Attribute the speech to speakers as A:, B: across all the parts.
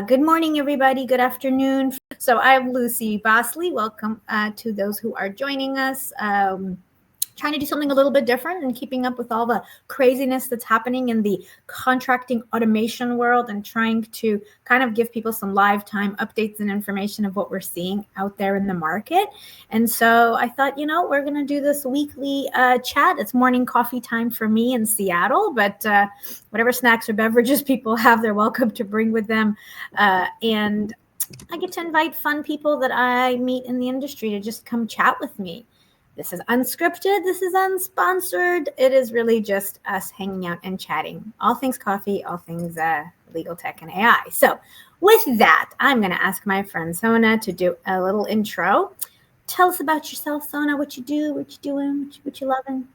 A: Good morning, everybody. Good afternoon. So I'm Lucy Bassli. Welcome to those who are joining us. Trying to do something a little bit different and keeping up with all the craziness that's happening in the contracting automation world and trying to kind of give people some live time updates and information of what we're seeing out there in the market. And so I thought, we're going to do this weekly chat. It's morning coffee time for me in Seattle, but whatever snacks or beverages people have, they're welcome to bring with them. And I get to invite fun people that I meet in the industry to just come chat with me. This is unscripted. This is unsponsored. It is really just us hanging out and chatting. All things coffee, all things legal tech and AI. So with that, I'm going to ask my friend Sona to do a little intro. Tell us about yourself, Sona, what you do, what you doing, what you loving.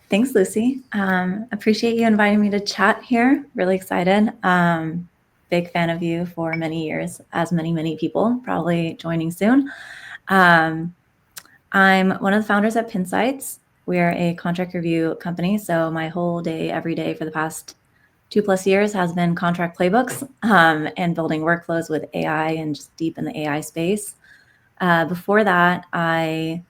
B: Thanks, Lucy. Appreciate you inviting me to chat here. Really excited. Big fan of you for many years, as many people, probably joining soon. I'm one of the founders at Pincites. We're a contract review company. So my whole day, every day for the past 2+ years has been contract playbooks and building workflows with AI and just deep in the AI space. Before that, I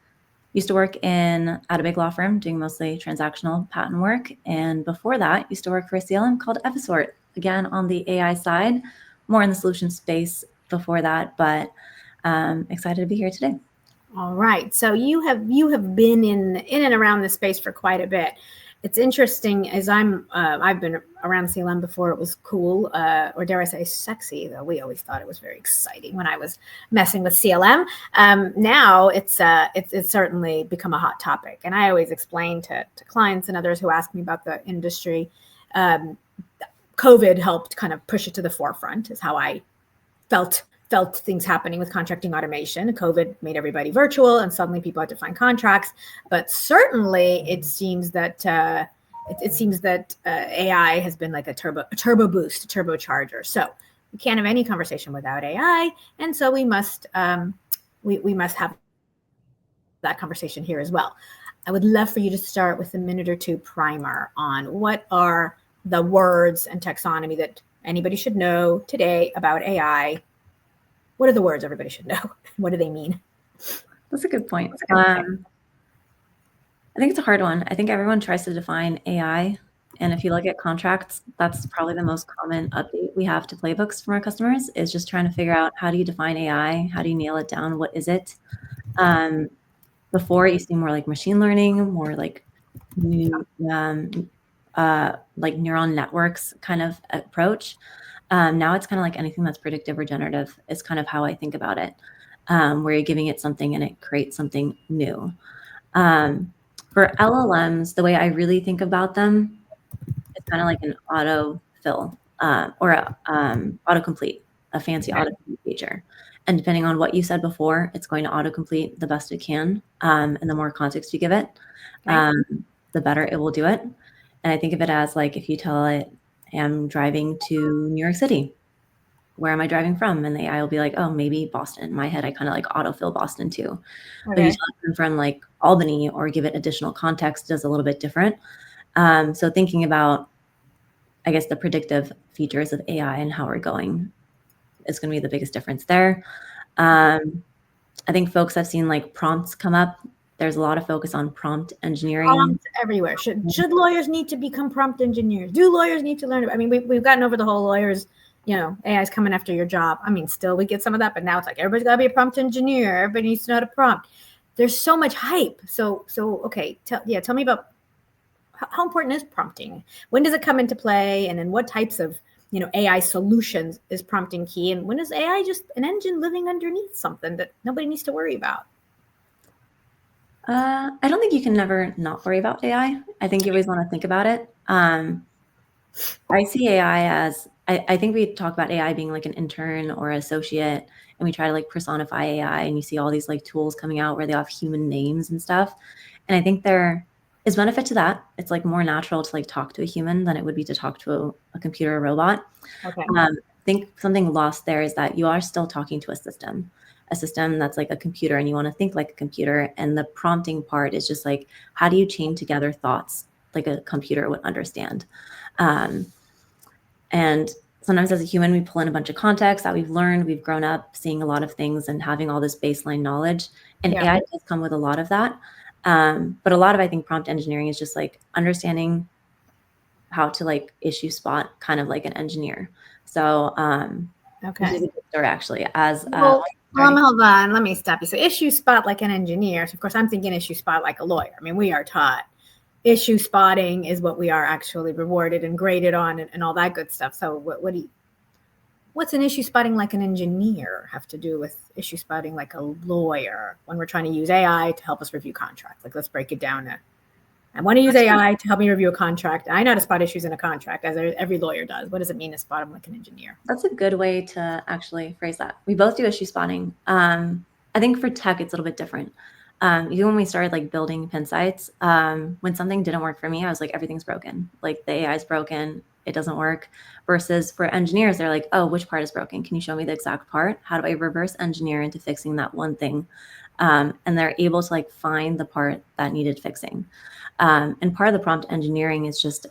B: used to work at a big law firm doing mostly transactional patent work. And before that, used to work for a CLM called Evisort, again, on the AI side, more in the solution space before that, but excited to be here today.
A: All right. So you have been in and around this space for quite a bit. It's interesting as I've been around CLM before. It was cool, or dare I say sexy, though we always thought it was very exciting when I was messing with CLM. Now it's certainly become a hot topic. And I always explain to clients and others who ask me about the industry, COVID helped kind of push it to the forefront is how I felt things happening with contracting automation. COVID made everybody virtual and suddenly people had to find contracts. But certainly it seems that AI has been like a turbo boost, a turbocharger. So we can't have any conversation without AI. And so we must have that conversation here as well. I would love for you to start with a minute or two primer on what are the words and taxonomy that anybody should know today about AI. What are the words everybody should know? What do they mean?
B: That's a good point. I think it's a hard one. I think everyone tries to define AI. And if you look at contracts, that's probably the most common update we have to playbooks from our customers is just trying to figure out how do you define AI? How do you nail it down? What is it? Before it used to be more like machine learning, more like new, like neuron networks kind of approach. Now it's kind of like anything that's predictive or generative is kind of how I think about it, where you're giving it something and it creates something new. For LLMs, the way I really think about them, it's kind of like an autofill or autocomplete, a fancy autocomplete feature. And depending on what you said before, it's going to autocomplete the best it can. And the more context you give it, the better it will do it. And I think of it as like if you tell it, I'm driving to New York City. Where am I driving from? And the AI will be like, oh, maybe Boston. In my head, I kind of like autofill Boston too. Okay. But if you tell it from like Albany or give it additional context, it does a little bit different. So thinking about, I guess, the predictive features of AI and how we're going is going to be the biggest difference there. I think folks have seen like prompts come up. There's a lot of focus on prompt engineering.
A: Prompts everywhere. Should lawyers need to become prompt engineers? Do lawyers need to learn? I mean, we've gotten over the whole lawyers, AI is coming after your job. I mean, still we get some of that, but now it's like everybody's got to be a prompt engineer. Everybody needs to know how to prompt. There's so much hype. So okay, tell me about how important is prompting? When does it come into play? And then what types of AI solutions is prompting key? And when is AI just an engine living underneath something that nobody needs to worry about?
B: I don't think you can never not worry about AI. I think you always want to think about it. I see AI as, I think we talk about AI being like an intern or associate, and we try to like personify AI, and you see all these like tools coming out where they have human names and stuff. And I think there is benefit to that. It's like more natural to like talk to a human than it would be to talk to a computer or robot. Okay. I think something lost there is that you are still talking to a system that's like a computer, and you want to think like a computer. And the prompting part is just like, how do you chain together thoughts like a computer would understand? And sometimes as a human, we pull in a bunch of context that we've learned, we've grown up seeing a lot of things and having all this baseline knowledge. And
A: Yeah.
B: AI does come with a lot of that. But a lot of, I think, prompt engineering is just like understanding how to like issue spot kind of like an engineer. So, which is
A: Okay.
B: a good story actually. As
A: Well,
B: starting,
A: hold on. Let me stop you. So issue spot like an engineer. So of course, I'm thinking issue spot like a lawyer. I mean, we are taught issue spotting is what we are actually rewarded and graded on and all that good stuff. So what's an issue spotting like an engineer have to do with issue spotting like a lawyer when we're trying to use AI to help us review contracts? Like, let's break it down. I want to use AI to help me review a contract. I know how to spot issues in a contract, as every lawyer does. What does it mean to spot them like an engineer?
B: that's a good way to actually phrase that. We both do issue spotting. I think for tech, it's a little bit different. Even when we started like building Pincites, when something didn't work for me, I was like, everything's broken. Like the AI is broken. It doesn't work. Versus for engineers, they're like, oh, which part is broken? Can you show me the exact part? How do I reverse engineer into fixing that one thing? And they're able to like find the part that needed fixing. And part of the prompt engineering is just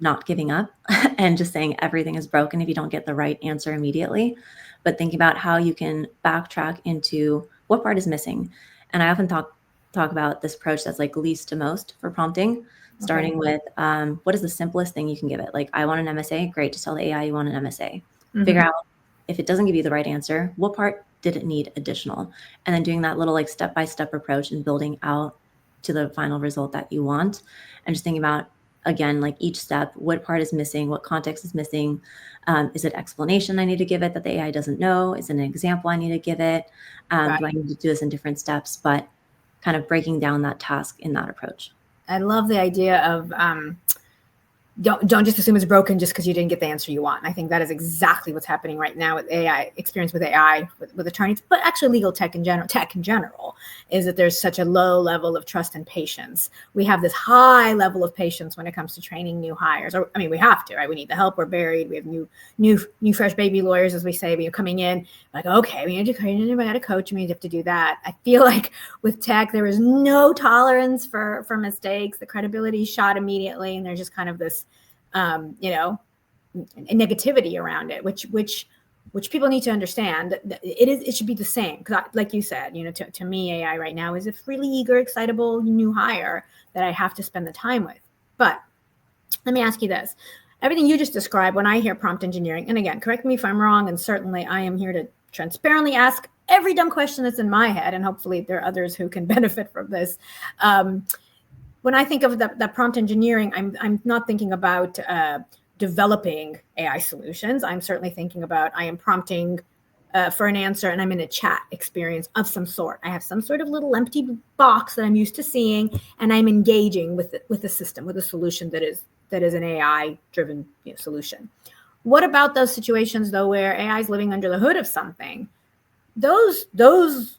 B: not giving up and just saying everything is broken if you don't get the right answer immediately, but thinking about how you can backtrack into what part is missing. And I often talk about this approach that's like least to most for prompting, starting with what is the simplest thing you can give it? Like, I want an MSA. Great. Just tell the AI you want an MSA. Figure out if it doesn't give you the right answer, what part did it need additional? And then doing that little like step-by-step approach and building out to the final result that you want. And just thinking about, again, like each step, what part is missing, what context is missing. Is it explanation I need to give it that the AI doesn't know? Is it an example I need to give it? Do I need to do this in different steps? But kind of breaking down that task in that approach.
A: I love the idea of don't just assume it's broken just because you didn't get the answer you want. And I think that is exactly what's happening right now with AI, experience with AI, with attorneys, but actually legal tech in general, is that there's such a low level of trust and patience. We have this high level of patience when it comes to training new hires. Or, I mean, we have to, right? We need the help. We're buried. We have new fresh baby lawyers, as we say, we're coming in like, okay, we need to coach. We have to do that. I feel like with tech, there is no tolerance for mistakes. The credibility is shot immediately, and there's just kind of this negativity around it, which people need to understand. It should be the same, because like you said, to me, AI right now is a really eager, excitable new hire that I have to spend the time with. But let me ask you this. Everything you just described, when I hear prompt engineering, and again, correct me if I'm wrong, and certainly I am here to transparently ask every dumb question that's in my head, and hopefully there are others who can benefit from this. When I think of the prompt engineering, I'm not thinking about developing AI solutions. I'm certainly thinking about, I am prompting for an answer, and I'm in a chat experience of some sort. I have some sort of little empty box that I'm used to seeing, and I'm engaging with the system, with a solution that is an AI-driven solution. What about those situations, though, where AI is living under the hood of something? Those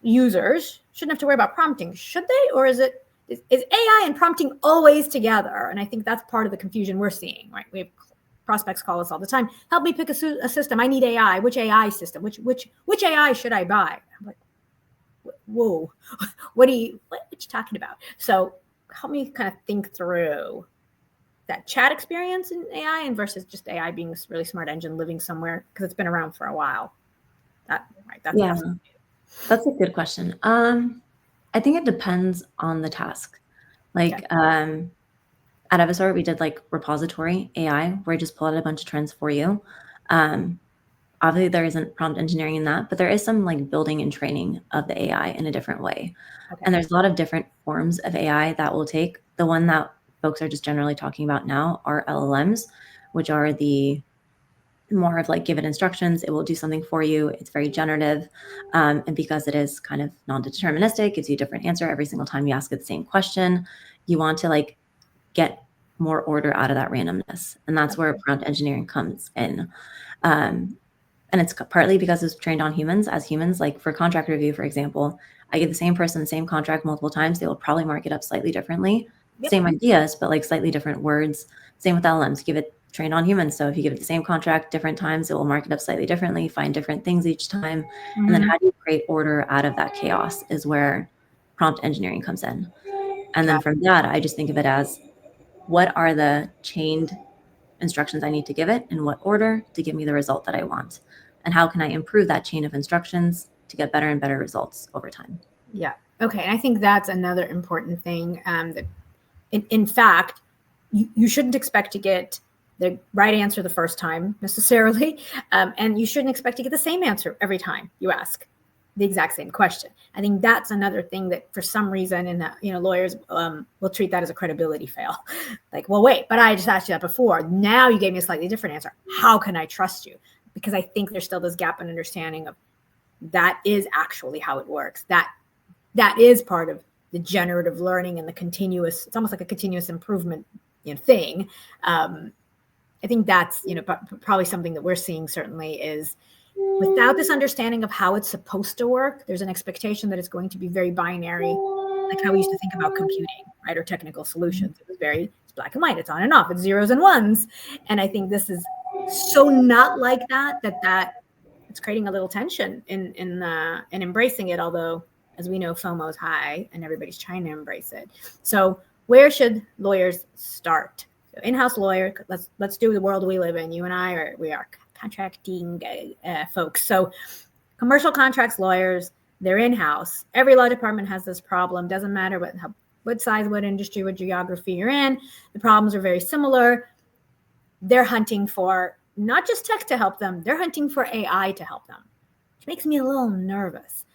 A: users shouldn't have to worry about prompting, should they? Or is AI and prompting always together? And I think that's part of the confusion we're seeing, right? We have prospects call us all the time. Help me pick a system. I need AI. Which AI system? Which AI should I buy? I'm like, whoa, what are you talking about? So help me kind of think through that chat experience in AI and versus just AI being this really smart engine living somewhere because it's been around for a while.
B: That's a good question. I think it depends on the task. Like at Evisort, we did like repository AI, where I just pull out a bunch of trends for you. Obviously, there isn't prompt engineering in that, but there is some like building and training of the AI in a different way. And there's a lot of different forms of AI that will take. The one that folks are just generally talking about now are LLMs, which are the more of like, give it instructions, it will do something for you. It's very generative. And because it is kind of non-deterministic, gives you a different answer every single time you ask it the same question. You want to like get more order out of that randomness. And that's where prompt engineering comes in. And it's partly because it's trained on humans. As humans, like for contract review, for example, I give the same person the same contract multiple times. They will probably mark it up slightly differently. Same ideas, but like slightly different words. Same with LLMs. Give it trained on humans. So if you give it the same contract different times, it will mark it up slightly differently, find different things each time. And then how do you create order out of that chaos is where prompt engineering comes in. And then from that, I just think of it as, what are the chained instructions I need to give it, in what order to give me the result that I want, and how can I improve that chain of instructions to get better and better results over time.
A: Yeah. Okay. And I think that's another important thing, that in fact, you shouldn't expect to get the right answer the first time necessarily. And you shouldn't expect to get the same answer every time you ask the exact same question. I think that's another thing that for some reason, lawyers will treat that as a credibility fail. Like, well, wait, but I just asked you that before. Now you gave me a slightly different answer. How can I trust you? Because I think there's still this gap in understanding of that is actually how it works. That is part of the generative learning and the continuous, it's almost like a continuous improvement thing. I think that's, probably something that we're seeing certainly is without this understanding of how it's supposed to work, there's an expectation that it's going to be very binary, like how we used to think about computing, right? Or technical solutions. It was it's black and white, it's on and off, it's zeros and ones. And I think this is so not like that it's creating a little tension in embracing it, although as we know, FOMO is high and everybody's trying to embrace it. So where should lawyers start? So in-house lawyer, let's do the world we live in. You and I we are contracting folks. So commercial contracts lawyers, they're in-house. Every law department has this problem. Doesn't matter what size, what industry, what geography you're in. The problems are very similar. They're hunting for not just tech to help them, they're hunting for AI to help them, which makes me a little nervous.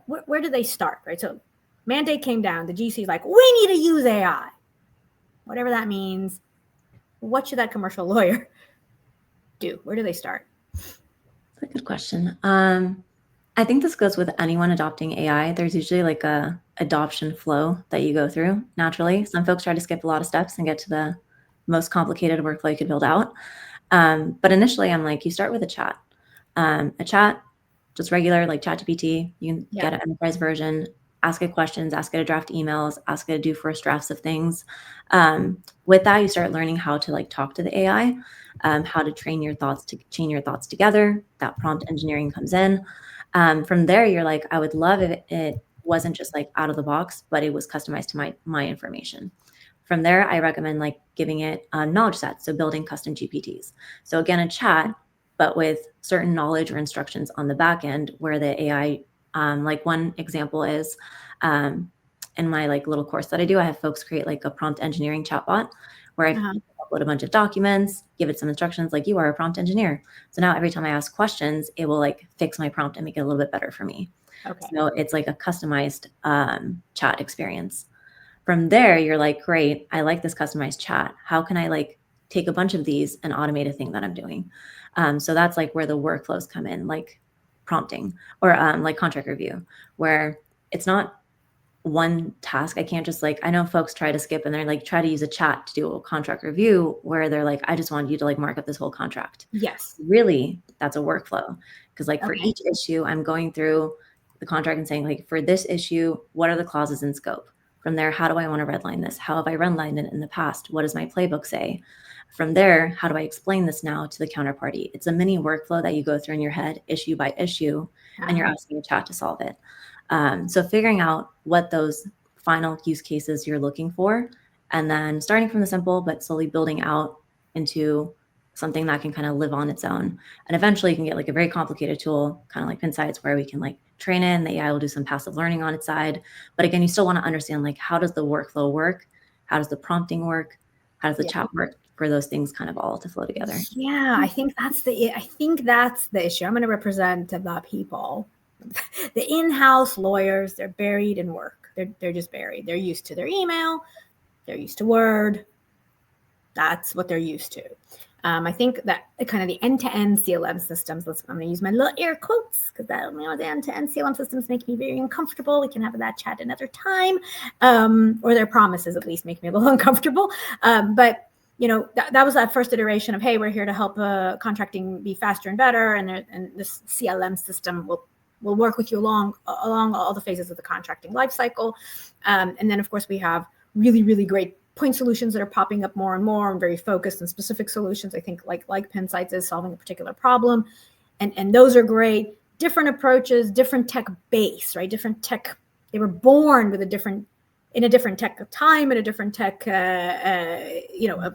A: Where do they start, right? So mandate came down, the GC's like, we need to use AI. Whatever that means, what should that commercial lawyer do? Where do they start?
B: That's a good question. I think this goes with anyone adopting AI. There's usually like a adoption flow that you go through naturally. Some folks try to skip a lot of steps and get to the most complicated workflow you could build out. But initially I'm like, you start with a chat, just regular, like ChatGPT. You can get an enterprise version, ask it questions, ask it to draft emails, ask it to do first drafts of things. With that, you start learning how to like talk to the AI, how to chain your thoughts together. That prompt engineering comes in. From there, you're like, I would love if it wasn't just like out of the box, but it was customized to my information. From there, I recommend like giving it knowledge sets, so building custom GPTs. So again, a chat, but with certain knowledge or instructions on the back end where the AI, like one example is in my like little course that I do, I have folks create like a prompt engineering chatbot where I upload a bunch of documents, give it some instructions like you are a prompt engineer. So now every time I ask questions, it will like fix my prompt and make it a little bit better for me. Okay. So it's like a customized chat experience. From there, you're like, great, I like this customized chat. How can I like take a bunch of these and automate a thing that I'm doing? So that's like where the workflows come in, like prompting or like contract review, where it's not one task. I can't just like, I know folks try to skip and they're like, try to use a chat to do a contract review where they're like, I just want you to like mark up this whole contract.
A: Yes.
B: Really, that's a workflow. Because like for each issue, I'm going through the contract and saying like, for this issue, what are the clauses in scope? From there, how do I want to redline this? How have I redlined it in the past? What does my playbook say? From there, how do I explain this now to the counterparty? It's a mini workflow that you go through in your head, issue by issue, and you're asking a chat to solve it. So figuring out what those final use cases you're looking for, and then starting from the simple, but slowly building out into something that can kind of live on its own. And eventually you can get like a very complicated tool, kind of like Pincites, where we can like train in, the AI will do some passive learning on its side. But again, you still want to understand like, how does the workflow work? How does the prompting work? How does the chat work for those things kind of all to flow together?
A: Yeah, I think that's the issue. I'm going to represent the people. The in-house lawyers, they're buried in work. They're just buried. They're used to their email. They're used to Word. That's what they're used to. I think that kind of the end-to-end CLM systems, I'm going to use my little air quotes because the end-to-end CLM systems make me very uncomfortable. We can have that chat another time, or their promises at least make me a little uncomfortable. But that was that first iteration of, hey, we're here to help contracting be faster and better, and this CLM system will work with you along all the phases of the contracting lifecycle. And then, of course, we have really, really great point solutions that are popping up more and more, and very focused and specific solutions. I think like Pincites is solving a particular problem. And those are great. Different approaches, different tech base, right? Different tech. They were born with in a different tech time and a different tech,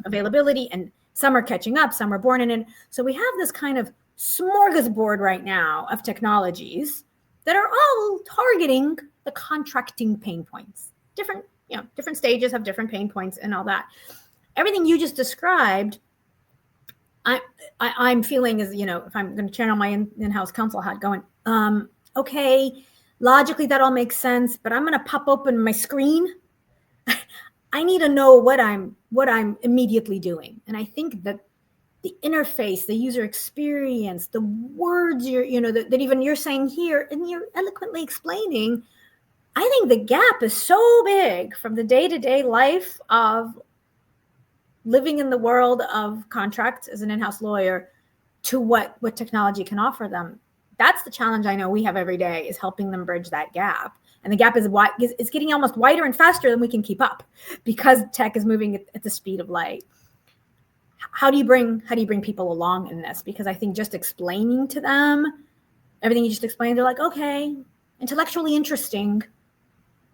A: availability. And Some are catching up, some are born in it. So we have this kind of smorgasbord right now of technologies that are all targeting the contracting pain points. Different stages have different pain points and all that. Everything you just described, I'm feeling is, if I'm going to channel my in-house counsel hat going, okay, logically that all makes sense, but I'm going to pop open my screen. I need to know what I'm immediately doing. And I think that the interface, the user experience, the words that even you're saying here and you're eloquently explaining, I think the gap is so big from the day-to-day life of living in the world of contracts as an in-house lawyer to what technology can offer them. That's the challenge I know we have every day, is helping them bridge that gap. And the gap is it's getting almost wider and faster than we can keep up because tech is moving at the speed of light. How do you bring people along in this? Because I think just explaining to them everything you just explained, they're like, okay, intellectually interesting,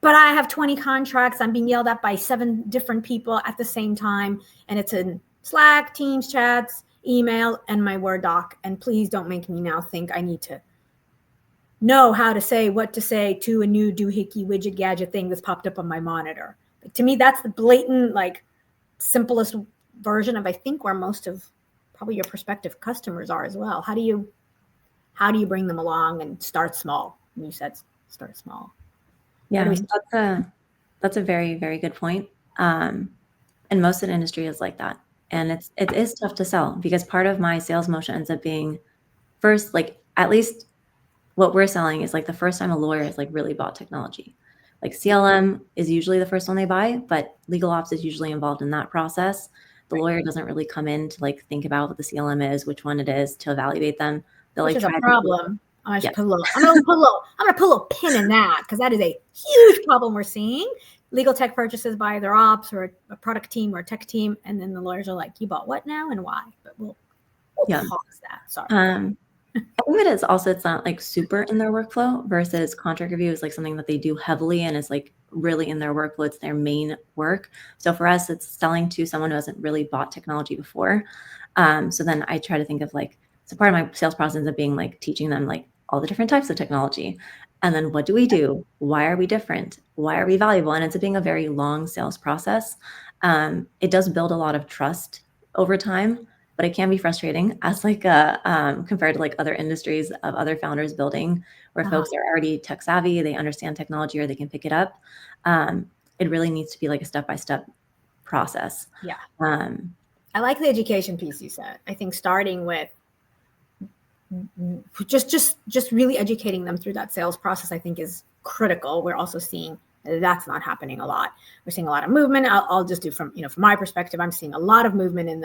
A: but I have 20 contracts. I'm being yelled at by 7 different people at the same time. And it's in Slack, Teams chats, email, and my Word doc. And please don't make me now think I need to know how to say what to say to a new doohickey widget gadget thing that's popped up on my monitor. Like, to me, that's the blatant, simplest version of, I think, where most of probably your prospective customers are as well. How do you bring them along and start small? You said start small.
B: Yeah, that's a very, very good point. And most of the industry is like that. And it is tough to sell, because part of my sales motion ends up being first, at least what we're selling is the first time a lawyer has really bought technology. CLM is usually the first one they buy, but legal ops is usually involved in that process. The lawyer doesn't really come in to think about what the CLM is, which one it is, to evaluate them. They'll
A: Which is
B: try
A: a problem. I'm gonna put a little pin in that, because that is a huge problem we're seeing. Legal tech purchases by either ops or a product team or a tech team, and then the lawyers are like, "You bought what now and why?" But we'll pause that. Sorry.
B: I think that it's not super in their workflow, versus contract review is something that they do heavily and is really in their workflow. It's their main work. So for us, it's selling to someone who hasn't really bought technology before. So then I try to think of so part of my sales process ends up being teaching them all the different types of technology. And then what do we do? Why are we different? Why are we valuable? And it's being a very long sales process. It does build a lot of trust over time, but it can be frustrating as compared to other industries of other founders building, where folks are already tech savvy, they understand technology, or they can pick it up. It really needs to be a step-by-step process.
A: Yeah. I like the education piece you said. I think starting with just really educating them through that sales process, I think, is critical. We're also seeing that's not happening a lot. We're seeing a lot of movement. I'll just do from my perspective, I'm seeing a lot of movement and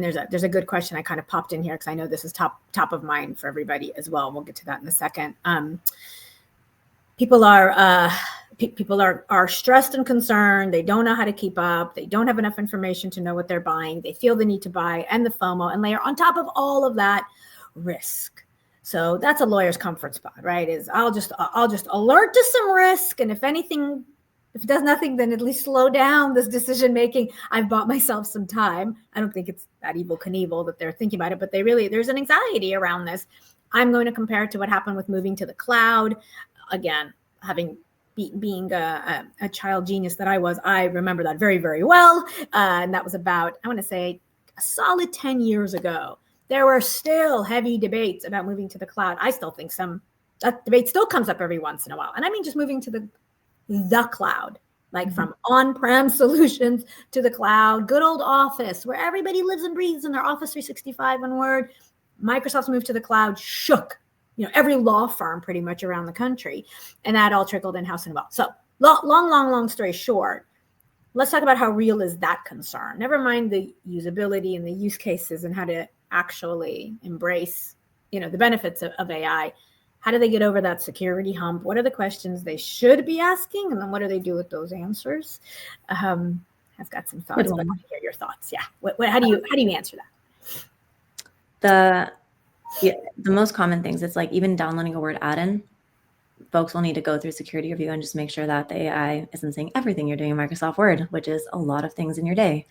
A: there's a good question I kind of popped in here, because I know this is top of mind for everybody as well. We'll get to that in a second. People are stressed and concerned. They don't know how to keep up. They don't have enough information to know what they're buying. They feel the need to buy, and the FOMO, and layer on top of all of that risk. So that's a lawyer's comfort spot, right? Is I'll just alert to some risk, and if it does nothing, then at least slow down this decision making. I've bought myself some time. I don't think it's that Evel Knievel that they're thinking about it, but there's an anxiety around this. I'm going to compare it to what happened with moving to the cloud. Again, having being a child genius that I remember that very, very well. And that was about, I want to say, a solid 10 years ago. There were still heavy debates about moving to the cloud. I still think that debate still comes up every once in a while. And I mean, just moving to the cloud, from on-prem solutions to the cloud, good old Office, where everybody lives and breathes in their Office 365 and Word. Microsoft's move to the cloud shook, every law firm pretty much around the country, and that all trickled in-house and well. So long story short, let's talk about how real is that concern. Never mind the usability and the use cases and how to actually embrace, the benefits of AI. How do they get over that security hump? What are the questions they should be asking? And then what do they do with those answers? I've got some thoughts, but I want to hear your thoughts. Yeah. How do you answer
B: that? The most common things, it's even downloading a Word add-in, folks will need to go through security review and just make sure that the AI isn't saying everything you're doing in Microsoft Word, which is a lot of things in your day.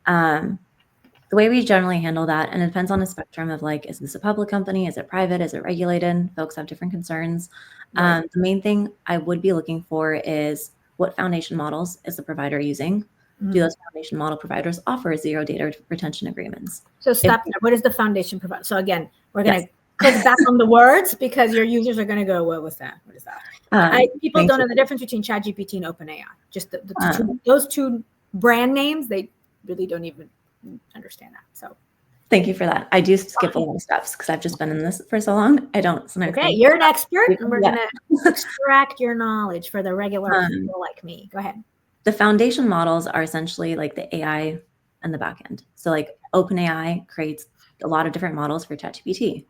B: The The way we generally handle that, and it depends on the spectrum of like, is this a public company? Is it private? Is it regulated? Folks have different concerns.
A: Right.
B: The main thing I would be looking for is what foundation models is the provider using? Do those foundation model providers offer zero data retention agreements?
A: So stop there. What is the foundation provider? So again, we're going to click back on the words because your users are going to go, what was that? What is that? People don't know the difference between ChatGPT and OpenAI. Just those two brand names, they really don't even understand that. So
B: thank you for that. I do skip a lot of steps because I've just been in this for so long. I don't sometimes.
A: Okay, you're an expert, and we're going to extract your knowledge for the regular people like me. Go ahead.
B: The foundation models are essentially like the AI and the back end. So like OpenAI creates a lot of different models for ChatGPT.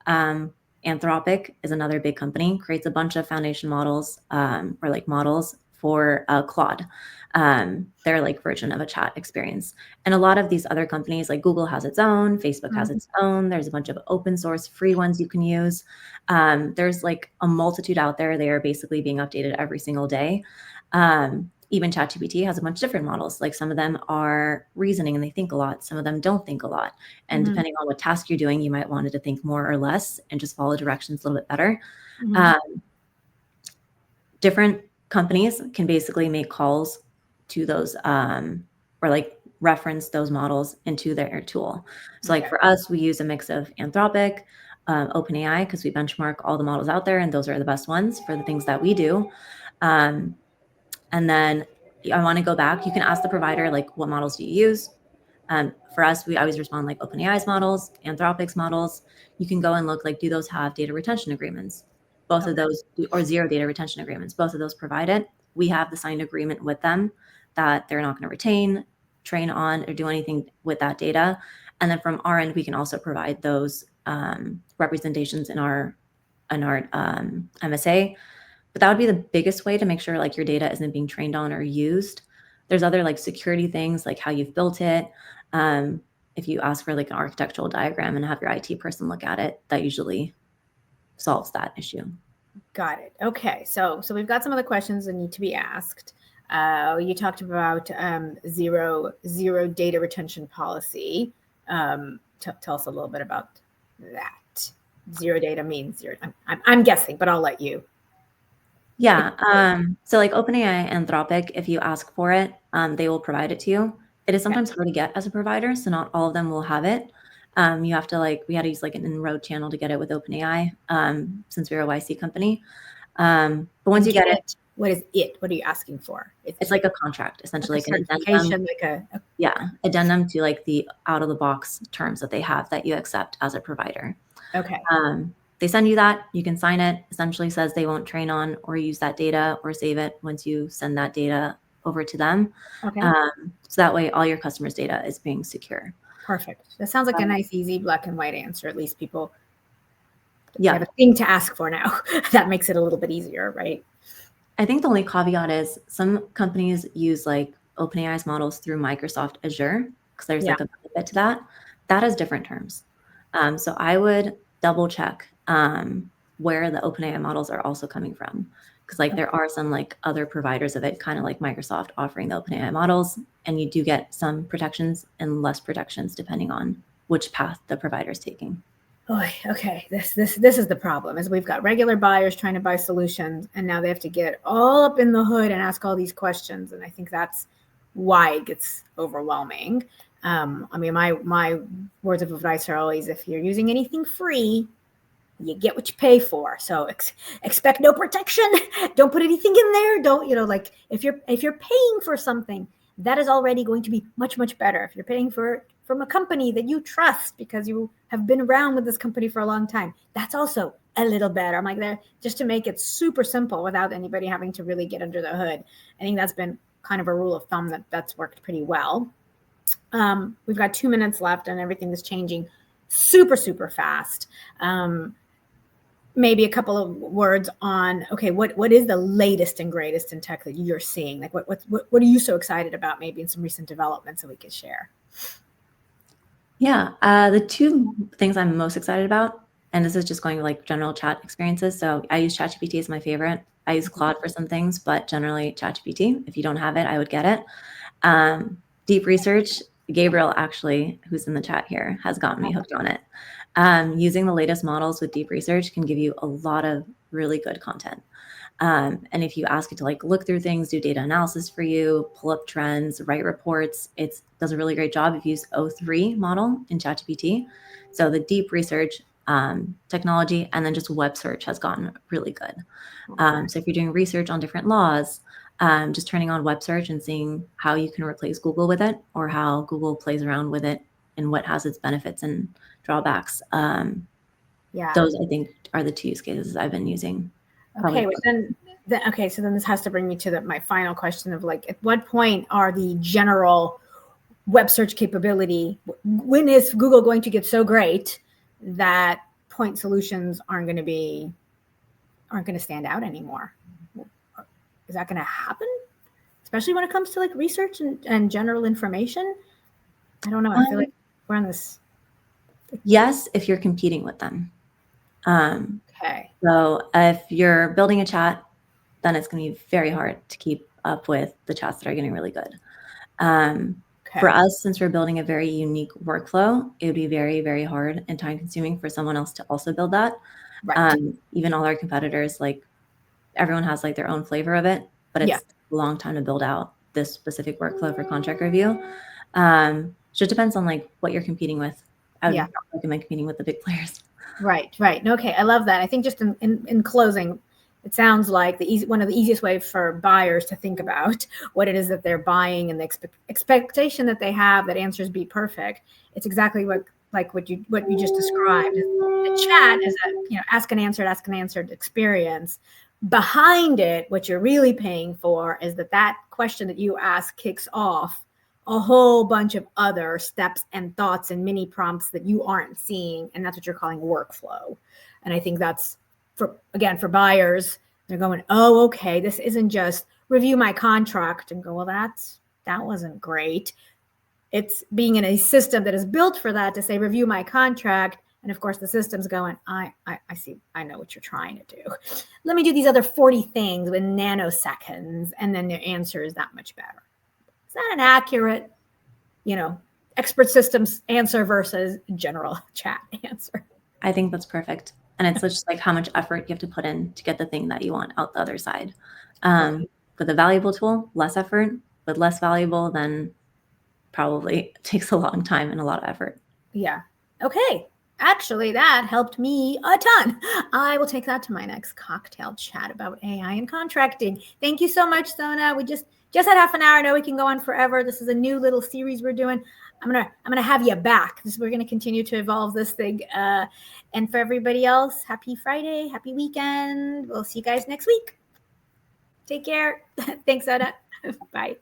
B: Anthropic is another big company, creates a bunch of foundation models or like models for Claude, their like version of a chat experience. And a lot of these other companies, like Google has its own, Facebook has its own. There's a bunch of open source free ones you can use. There's like a multitude out there. They are basically being updated every single day. Even ChatGPT has a bunch of different models. Like some of them are reasoning and they think a lot. Some of them don't think a lot. And depending on what task you're doing, you might want it to think more or less and just follow directions a little bit better. Different companies can basically make calls to those or like reference those models into their tool. So like for us, we use a mix of Anthropic, OpenAI, because we benchmark all the models out there and those are the best ones for the things that we do. And then I want to go back. You can ask the provider, like, what models do you use? For us, we always respond like OpenAI's models, Anthropic's models. You can go and look like, do those have data retention agreements? Both of those, or zero data retention agreements. Both of those provide it. We have the signed agreement with them that they're not going to retain, train on, or do anything with that data. And then from our end, we can also provide those representations in our MSA. But that would be the biggest way to make sure like your data isn't being trained on or used. There's other like security things like how you've built it. If you ask for like an architectural diagram and have your IT person look at it, that usually solves that issue.
A: Got it. Okay. So we've got some of the questions that need to be asked. You talked about zero data retention policy. Tell us a little bit about that. Zero data means zero. I'm guessing, but I'll let you.
B: Yeah. So like OpenAI, Anthropic, if you ask for it, they will provide it to you. It is sometimes hard to get as a provider, so not all of them will have it. You have to we had to use like an inroad channel to get it with OpenAI, since we're a YC company. But once you get it,
A: what is it? What are you asking for?
B: It's like a contract, essentially,
A: like an addendum,
B: addendum to like the out of the box terms that they have that you accept as a provider.
A: Okay.
B: They send you that, you can sign it, essentially says they won't train on or use that data or save it once you send that data over to them.
A: Okay.
B: So that way all your customers' data is being secure.
A: Perfect. That sounds like a nice, easy black and white answer. At least people have a thing to ask for now. That makes it a little bit easier, right?
B: I think the only caveat is some companies use like OpenAI's models through Microsoft Azure because there's like a benefit to that. That has different terms. So I would double check where the OpenAI models are also coming from. Because like there are some like other providers of it, kind of like Microsoft offering the OpenAI models, and you do get some protections and less protections depending on which path the provider is taking.
A: Oh, okay. This is the problem, is we've got regular buyers trying to buy solutions, and now they have to get all up in the hood and ask all these questions. And I think that's why it gets overwhelming. I mean, my words of advice are always, if you're using anything free, you get what you pay for. So expect no protection. Don't put anything in there. Don't, like if you're paying for something, that is already going to be much, much better. If you're paying from a company that you trust because you have been around with this company for a long time, that's also a little better. I'm like, there just to make it super simple without anybody having to really get under the hood. I think that's been kind of a rule of thumb that's worked pretty well. We've got 2 minutes left and everything is changing super, super fast. Maybe a couple of words on, okay, what is the latest and greatest in tech that you're seeing? Like what are you so excited about, maybe in some recent developments that we could share?
B: Yeah, the two things I'm most excited about, and this is just going to like general chat experiences. So I use ChatGPT as my favorite. I use Claude for some things, but generally ChatGPT. If you don't have it, I would get it. Deep research Gabriel, actually, who's in the chat here, has gotten me hooked on it. Using the latest models with deep research can give you a lot of really good content. And if you ask it to like look through things, do data analysis for you, pull up trends, write reports, it does a really great job. If you use O3 model in ChatGPT. So the deep research technology and then just web search has gotten really good. So if you're doing research on different laws, just turning on web search and seeing how you can replace Google with it or how Google plays around with it and what has its benefits and drawbacks. Those I think are the 2 use cases I've been using.
A: Okay, so then this has to bring me to my final question of like, at what point are the general web search capability, when is Google going to get so great that point solutions aren't going to stand out anymore? Is that going to happen? Especially when it comes to like research and general information? I don't know. I feel like we're on this.
B: Yes, if you're competing with them.
A: Okay.
B: So if you're building a chat, then it's going to be very hard to keep up with the chats that are getting really good. For us, since we're building a very unique workflow, it would be very, very hard and time consuming for someone else to also build that.
A: Right.
B: Even all our competitors, like everyone has like their own flavor of it, but it's a long time to build out this specific workflow for contract review. So it depends on like what you're competing with. I would not recommend competing with the big players.
A: Right. Okay, I love that. I think just in closing, it sounds like one of the easiest ways for buyers to think about what it is that they're buying and the expectation that they have that answers be perfect. It's exactly what you just described. The chat is a ask and answered experience. Behind it, what you're really paying for is that question that you ask kicks off a whole bunch of other steps and thoughts and mini prompts that you aren't seeing. And that's what you're calling workflow. And I think that's for buyers, they're going, oh, okay, this isn't just review my contract and go, well, that wasn't great. It's being in a system that is built for that to say, review my contract. And of course the system's going, I see, I know what you're trying to do. Let me do these other 40 things in nanoseconds. And then the answer is that much better. Is that an accurate, expert systems answer versus general chat answer?
B: I think that's perfect. And it's just like how much effort you have to put in to get the thing that you want out the other side. With a valuable tool, less effort, but less valuable, then probably takes a long time and a lot of effort.
A: Yeah. Okay. Actually, that helped me a ton. I will take that to my next cocktail chat about AI and contracting. Thank you so much, Sona. We just had half an hour. I know we can go on forever. This is a new little series we're doing. I'm gonna have you back. We're gonna continue to evolve this thing. And for everybody else, happy Friday, happy weekend. We'll see you guys next week. Take care. Thanks, Sona. Bye.